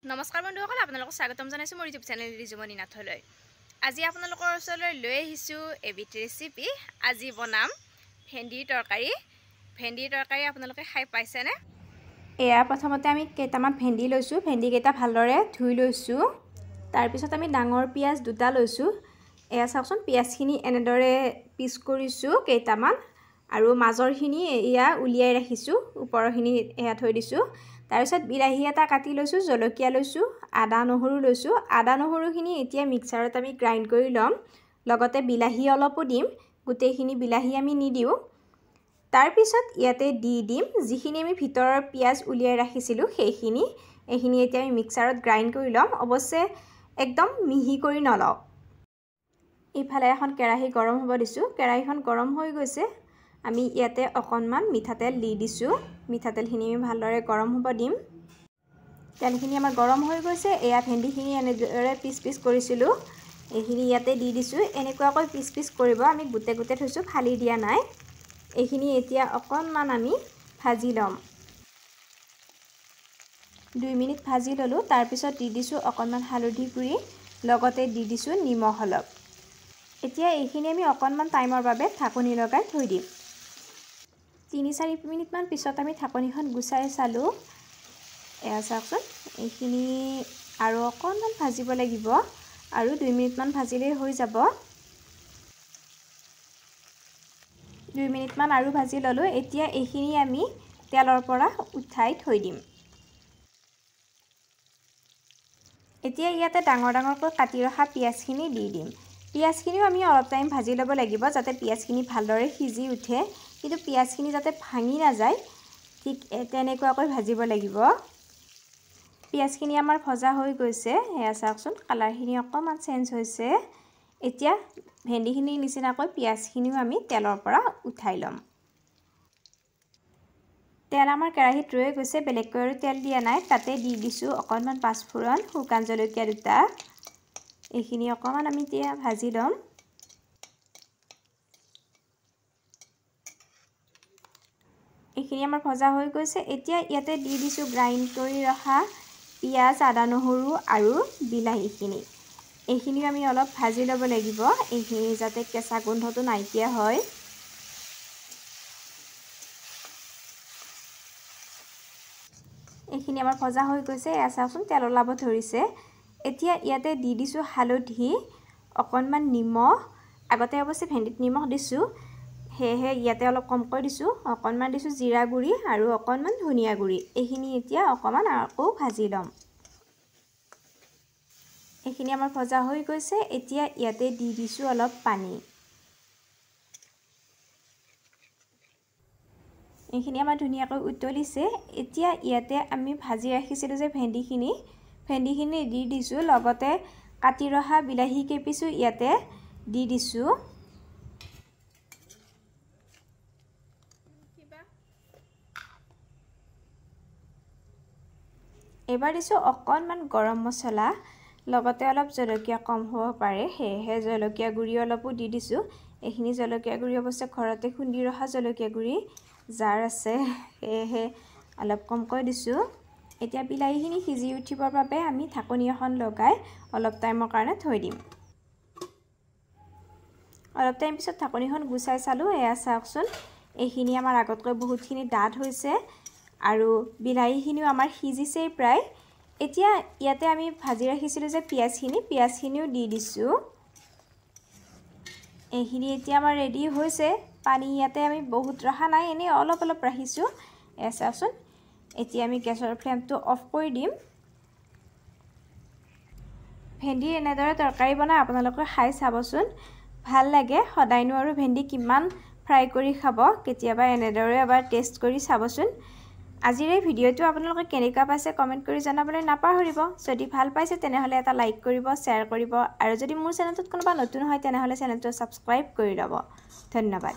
নমস্কাৰ বন্ধুসকল, আপোনালোকক স্বাগতম জনাইছোঁ মোৰ ইউটিউব চেনেল ৰিজুমণি নাথলৈ। আজি আপোনালোকৰ ওচৰলৈ লৈ আহিছোঁ এবিধ ৰেচিপি। আজি বনাম ভেন্দিৰ তৰকাৰী। ভেন্দিৰ তৰকাৰী আপোনালোকে খাই পাইছেনে? এয়া প্ৰথমতে আমি কেইটামান ভেন্দি লৈছোঁ। ভেন্দিকেইটা ভালদৰে ধুই লৈছোঁ। তাৰপিছত আমি ডাঙৰ পিঁয়াজ দুটা লৈছোঁ। এয়া চাওকচোন, পিঁয়াজখিনি এনেদৰে পিচ কৰিছোঁ কেইটামান, আৰু মাজৰখিনি এয়া উলিয়াই ৰাখিছোঁ, ওপৰৰখিনি এয়া থৈ দিছোঁ। তাৰপিছত বিলাহী এটা কাটি লৈছোঁ, জলকীয়া লৈছোঁ, আদা নহৰু লৈছোঁ। আদা নহৰুখিনি এতিয়া মিক্সাৰত আমি গ্ৰাইণ্ড কৰি ল'ম। লগতে বিলাহী অলপো দিম, গোটেইখিনি বিলাহী আমি নিদিওঁ। তাৰপিছত ইয়াতে দি দিম যিখিনি আমি ভিতৰৰ পিঁয়াজ উলিয়াই ৰাখিছিলোঁ সেইখিনি। এইখিনি এতিয়া আমি মিক্সাৰত গ্ৰাইণ্ড কৰি ল'ম, অৱশ্যে একদম মিহি কৰি নলওঁ। ইফালে এখন কেৰাহী গৰম হ'ব দিছোঁ। কেৰাহীখন গৰম হৈ গৈছে। আমি ইয়াতে অকণমান মিঠাতেল দি দিছোঁ। মিঠাতেলখিনি আমি ভালদৰে গৰম হ'ব দিম। তেলখিনি আমাৰ গৰম হৈ গৈছে। এয়া ভেন্দিখিনি এনেদৰে পিচ পিচ কৰিছিলোঁ, এইখিনি ইয়াতে দি দিছোঁ। এনেকুৱাকৈ পিচ পিচ কৰিব, আমি গোটে গোটে থৈছোঁ, ফালি দিয়া নাই। এইখিনি এতিয়া অকণমান আমি ভাজি ল'ম। 2 মিনিট ভাজি ল'লোঁ। তাৰপিছত দি দিছোঁ অকণমান হালধি গুড়ি, লগতে দি দিছোঁ নিমখ অলপ। এতিয়া এইখিনি আমি অকণমান টাইমৰ বাবে ঢাকনি লগাই থৈ দিম। 3-4 মিনিটমান পিছত আমি ঢাকনিখন গুচাই চালোঁ। এয়া চাওকচোন, এইখিনি আৰু অকণমান ভাজিব লাগিব, আৰু 2 মিনিটমান ভাজিলেই হৈ যাব। 2 মিনিটমান আৰু ভাজি ল'লোঁ। এতিয়া এইখিনি আমি তেলৰ পৰা উঠাই থৈ দিম। এতিয়া ইয়াতে ডাঙৰ ডাঙৰকৈ কাটি ৰখা পিঁয়াজখিনি দি দিম। পিঁয়াজখিনিও আমি অলপ টাইম ভাজি ল'ব লাগিব, যাতে পিঁয়াজখিনি ভালদৰে সিজি উঠে, কিন্তু পিঁয়াজখিনি যাতে ভাঙি নাযায়, ঠিক তেনেকুৱাকৈ ভাজিব লাগিব। পিঁয়াজখিনি আমাৰ ভজা হৈ গৈছে। এয়া চাওকচোন, কালাৰখিনি অকণমান চেঞ্জ হৈছে। এতিয়া ভেন্দিখিনিৰ নিচিনাকৈ পিঁয়াজখিনিও আমি তেলৰ পৰা উঠাই ল'ম। তেল আমাৰ কেৰাহীত ৰৈ গৈছে, বেলেগকৈ আৰু তেল দিয়া নাই। তাতে দি দিছোঁ অকণমান পাঁচফোৰণ, শুকান জলকীয়া দুটা। এইখিনি অকণমান আমি এতিয়া ভাজি ল'ম। এইখিনি আমাৰ ভজা হৈ গৈছে। এতিয়া ইয়াতে দি দিছোঁ গ্ৰাইণ্ড কৰি ৰখা পিঁয়াজ, আদা নহৰু আৰু বিলাহীখিনি। এইখিনিও আমি অলপ ভাজি ল'ব লাগিব, এইখিনি যাতে কেঁচা গোন্ধটো নাইকিয়া হয়। এইখিনি আমাৰ ভজা হৈ গৈছে। এয়া চাওকচোন, তেল ওলাব ধৰিছে। এতিয়া ইয়াতে দি দিছোঁ হালধি, অকণমান নিমখ। আগতে অৱশ্যে ভেন্দিত নিমখ দিছোঁ, সেয়েহে ইয়াতে অলপ কমকৈ দিছোঁ। অকণমান দিছোঁ জিৰা গুড়ি আৰু অকণমান ধনিয়া গুড়ি। এইখিনি এতিয়া অকণমান আকৌ ভাজি ল'ম। এইখিনি আমাৰ ভজা হৈ গৈছে। এতিয়া ইয়াতে দি দিছোঁ অলপ পানী। এইখিনি আমাৰ ধুনীয়াকৈ উতলিছে। এতিয়া ইয়াতে আমি ভাজি ৰাখিছিলোঁ যে ভেন্দিখিনি দি দিছোঁ, লগতে কাটি ৰখা বিলাহী কেইপিচো ইয়াতে দি দিছোঁ। এইবাৰ দিছোঁ অকণমান গৰম মছলা, লগতে অলপ জলকীয়া কম হ'ব পাৰে, সেয়েহে জলকীয়া গুড়ি অলপো দি দিছোঁ। এইখিনি জলকীয়া গুড়ি অৱশ্যে ঘৰতে খুন্দি ৰখা জলকীয়া গুড়ি, জাৰ আছে, সেয়েহে অলপ কমকৈ দিছোঁ। এতিয়া বিলাহীখিনি সিজি উঠিবৰ বাবে আমি ঢাকনি এখন লগাই অলপ টাইমৰ কাৰণে থৈ দিম। অলপ টাইম পিছত ঢাকনিখন গুচাই চালোঁ। এয়া চাওকচোন, এইখিনি আমাৰ আগতকৈ বহুতখিনি ডাঠ হৈছে, আৰু বিলাহীখিনিও আমাৰ সিজিছেই প্ৰায়। এতিয়া ইয়াতে আমি ভাজি ৰাখিছিলোঁ যে পিঁয়াজখিনিও দি দিছোঁ। এইখিনি এতিয়া আমাৰ ৰেডি হৈছে। পানী ইয়াতে আমি বহুত ৰখা নাই, এনেই অলপ অলপ ৰাখিছোঁ। এয়া চাওকচোন, এতিয়া আমি গেছৰ ফ্লেমটো অফ কৰি দিম। ভেন্দিৰ এনেদৰে তৰকাৰী বনাই আপোনালোকে খাই চাবচোন, ভাল লাগে। সদায়নো আৰু ভেন্দি কিমান ফ্ৰাই কৰি খাব, কেতিয়াবা এনেদৰে এবাৰ টেষ্ট কৰি চাবচোন। আজিৰ এই ভিডিঅ'টো আপোনালোকে কেনেকুৱা পাইছে কমেণ্ট কৰি জনাবলৈ নাপাহৰিব। যদি ভাল পাইছে তেনেহ'লে এটা লাইক কৰিব, শ্বেয়াৰ কৰিব, আৰু যদি মোৰ চেনেলটোত কোনোবা নতুন হয় তেনেহ'লে চেনেলটো ছাবস্ক্ৰাইব কৰি ল'ব। ধন্যবাদ।